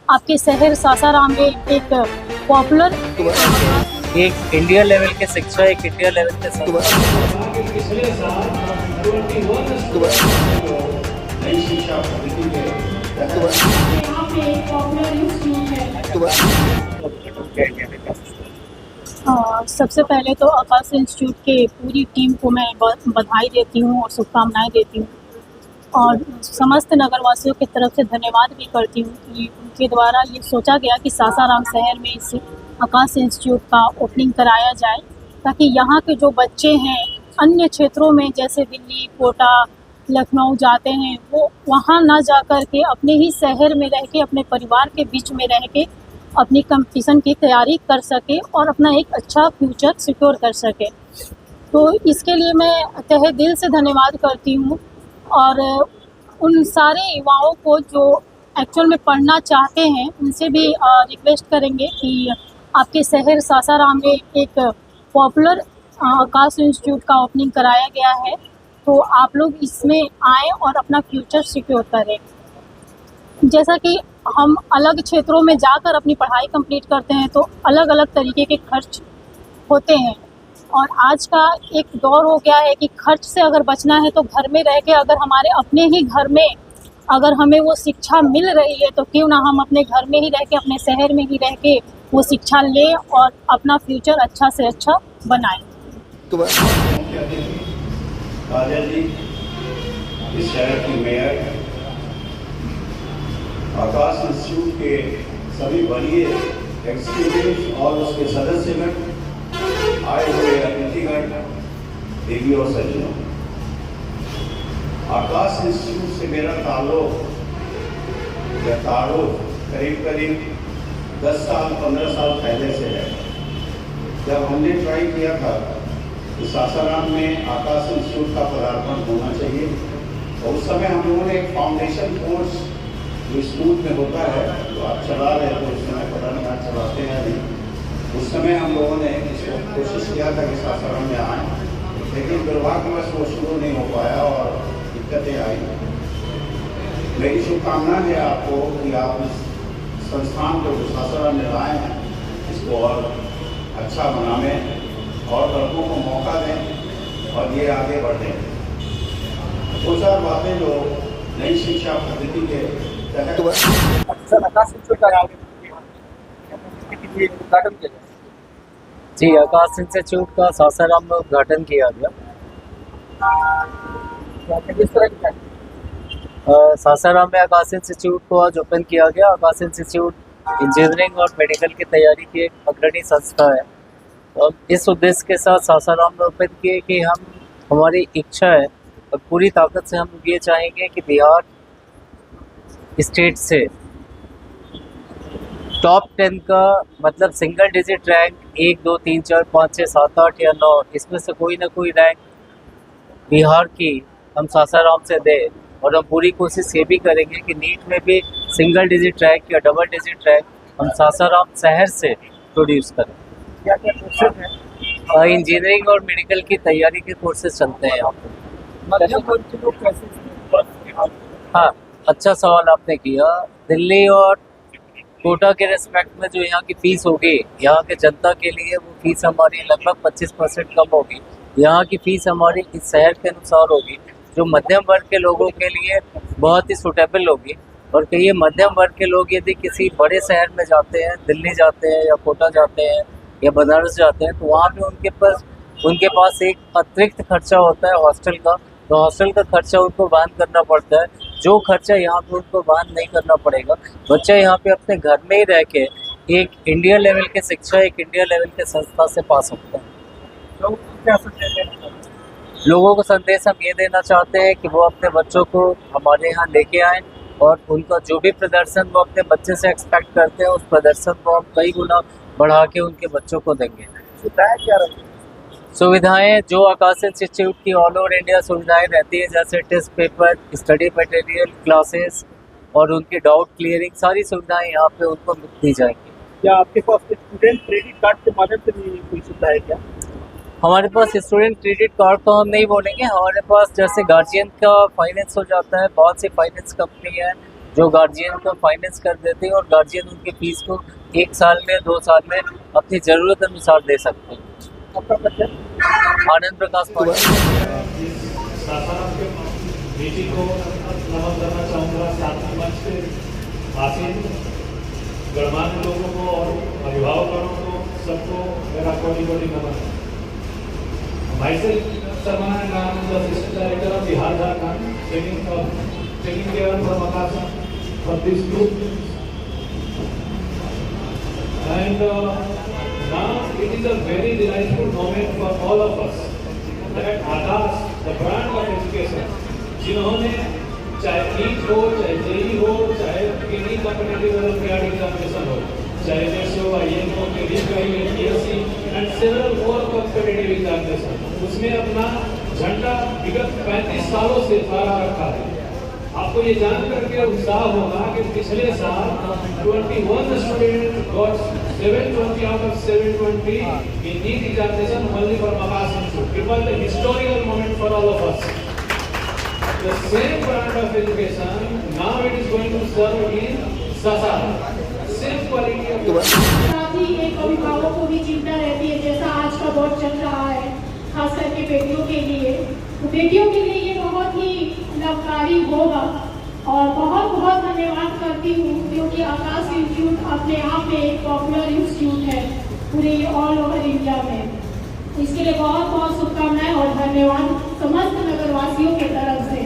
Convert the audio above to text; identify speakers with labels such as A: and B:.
A: आपके शहर सासाराम में एक पॉपुलर
B: एक इंडिया लेवल के शिक्षा, एक इंडिया लेवल के संस्था।
A: सबसे पहले तो आकाश इंस्टीट्यूट के पूरी टीम को मैं बधाई देती हूँ और शुभकामनाएं देती हूँ और समस्त नगरवासियों की तरफ से धन्यवाद भी करती हूँ कि उनके द्वारा ये सोचा गया कि सासाराम शहर में इस आकाश इंस्टीट्यूट का ओपनिंग कराया जाए, ताकि यहाँ के जो बच्चे हैं अन्य क्षेत्रों में जैसे दिल्ली, कोटा, लखनऊ जाते हैं, वो वहाँ ना जा कर के अपने ही शहर में रह के, अपने परिवार के बीच में रह के अपनी कंपटीशन की तैयारी कर सके और अपना एक अच्छा फ्यूचर सिक्योर कर सके। तो इसके लिए मैं तहे दिल से धन्यवाद करती हूँ और उन सारे युवाओं को जो एक्चुअल में पढ़ना चाहते हैं उनसे भी रिक्वेस्ट करेंगे कि आपके शहर सासाराम में एक पॉपुलर आकाश इंस्टीट्यूट का ओपनिंग कराया गया है, तो आप लोग इसमें आएँ और अपना फ्यूचर सिक्योर करें। जैसा कि हम अलग क्षेत्रों में जाकर अपनी पढ़ाई कंप्लीट करते हैं तो अलग अलग तरीके के खर्च होते हैं और आज का एक दौर हो गया है कि खर्च से अगर बचना है तो घर में रह के, अगर हमारे अपने ही घर में अगर हमें वो शिक्षा मिल रही है तो क्यों ना हम अपने घर में ही रह के, अपने शहर में ही रह के वो शिक्षा लें और अपना फ्यूचर अच्छा से अच्छा बनाएं।
C: काजल जी, इस शहर की मेयर, आकाश इंस्टीट्यूट के सभी वरीय एग्जीक्यूटिव और उसके सदस्यगण, आए हुए अतिथिगण, देवी और सज्जनों, आकाश इंस्टीट्यूट से मेरा ताल्लुक करीब 10 साल 15 साल पहले से है। जब हमने ट्राई किया था कि सासाराम में आकाश इंस्टीट्यूट का पदार्पण होना चाहिए, और उस समय हम लोगों ने एक फाउंडेशन कोर्स जो स्कूल में होता है, तो आप चला रहे थे उस समय, पता नहीं आप चलाते हैं नहीं, उस समय हम लोगों ने इसको कोशिश किया था कि सासाराम में आएँ, लेकिन दुर्भाग्यवश वो शुरू नहीं हो पाया और दिक्कतें आई। मेरी शुभकामना है आपको कि आप इस संस्थान को जो सासाराम में लाए हैं इसको और अच्छा बनावें और लड़कों को मौका दें और ये आगे बढ़ें। दो चार बातें जो नई शिक्षा पद्धति के तहत
B: जी, आकाश इंस्टीट्यूट का सासाराम में उद्घाटन किया गया। सासाराम में आकाश इंस्टीट्यूट को आज ओपन किया गया। आकाश इंस्टीट्यूट इंजीनियरिंग और मेडिकल की तैयारी की एक अग्रणी संस्था है और इस उद्देश्य के साथ सासाराम में ओपन किए कि हमारी इच्छा है और पूरी ताकत से हम ये चाहेंगे कि बिहार स्टेट से टॉप 10 का मतलब सिंगल डिजिट रैंक 1, 2, 3, 4, 5, 6, 7, 8 या 9 इसमें से कोई ना कोई रैंक बिहार की हम सासाराम से दें। और हम पूरी कोशिश ये भी करेंगे कि नीट में भी सिंगल डिजिट रैंक या डबल डिजिट रैंक हम सासाराम शहर से प्रोड्यूस करें।
D: क्या क्या कोर्सेज हैं?
B: इंजीनियरिंग और मेडिकल की तैयारी के कोर्सेज चलते हैं यहाँ पर। हाँ, अच्छा सवाल आपने किया। दिल्ली और कोटा के रिस्पेक्ट में जो यहाँ की फ़ीस होगी, यहाँ के जनता के लिए वो फीस हमारी लगभग 25% कम होगी। यहाँ की फ़ीस हमारी इस शहर के अनुसार होगी, जो मध्यम वर्ग के लोगों के लिए बहुत ही सूटेबल होगी। और कई मध्यम वर्ग के लोग यदि किसी बड़े शहर में जाते हैं, दिल्ली जाते हैं या कोटा जाते हैं या बनारस जाते हैं, तो वहाँ पे उनके पास एक अतिरिक्त खर्चा होता है हॉस्टल का, तो हॉस्टल का खर्चा उनको वहन करना पड़ता है, जो खर्चा यहाँ पे उनको वहन नहीं करना पड़ेगा। बच्चा यहाँ पे अपने घर में ही रह के एक इंडिया लेवल के शिक्षा, एक इंडिया लेवल के संस्था से पा सकता है। लोगों को संदेश हम ये देना चाहते हैं कि वो अपने बच्चों को हमारे यहाँ लेके आएँ और उनका जो भी प्रदर्शन वो अपने बच्चे से एक्सपेक्ट करते हैं, उस प्रदर्शन को हम कई गुना बढ़ा के उनके बच्चों को देंगे।
D: सुविधाएं क्या रहती हैं?
B: सुविधाएं जो आकाश इंस्टीट्यूट की ऑल ओवर इंडिया सुविधाएं रहती है, जैसे test paper, study material, classes और उनकी डाउट क्लियरिंग, सारी सुविधाएं यहाँ पे उनको दी जाएंगी।
D: क्या आपके पास स्टूडेंट क्रेडिट कार्ड के माध्यम से भी कोई सुविधा है क्या?
B: हमारे पास स्टूडेंट क्रेडिट कार्ड तो हम नहीं बोलेंगे, हमारे पास जैसे गार्जियन का फाइनेंस हो जाता है, बहुत सी फाइनेंस कंपनी है जो गार्जियन को फाइनेंस कर देते हैं और गार्जियन उनके फीस को 1 साल में 2 साल में अपनी ज़रूरत अनुसार दे सकते हैं।
D: आपका परिचय?
B: आनंद प्रकाश पांडे।
E: सासाराम के मीटिंग को नमन करना चाहूँगा। साथ ही मंच पे आसीन गणमान्य लोगों को और अभिभावकों को सबको मेरा कोटि नमन। Myself, Sarmana, I am the Assistant Director of Bihar Jharkhand, taking care from Akasa for this group. And now it is a very delightful moment for all of us that Aakash, the brand of education, जिन्होंने चाहे NEET हो, चाहे JEE हो, चाहे किसी competitive olympiad examination हो, चाहे जैसे हो IIM हो, PSC एंड सेवरल और कॉम्पिटिटिव एग्जामिनेशन, उसमें अपना झंडा विगत 35 सालों से फहरा रखा है। आपको ये जान करके उत्साह होगा कि पिछले साल 21 student got 720 out of 720 in NEET examination only for Aakash Institute. It was a historical moment for all of us. The same brand of education now it is going to serve in Sasaram. Same quality of
F: साथ ही एक अभिभावक को भी चिंता रहती है, जैसा आज का दौर चल रहा है, खास करके बेटियों के लिए। तो बेटियों के लिए ये बहुत ही लाभकारी होगा और बहुत बहुत धन्यवाद करती हूँ, क्योंकि आकाश इंस्टीट्यूट अपने आप में एक पॉपुलर इंस्टीट्यूट है पूरे ऑल ओवर इंडिया में। इसके लिए बहुत बहुत शुभकामनाएं और धन्यवाद समस्त नगरवासियों की तरफ से।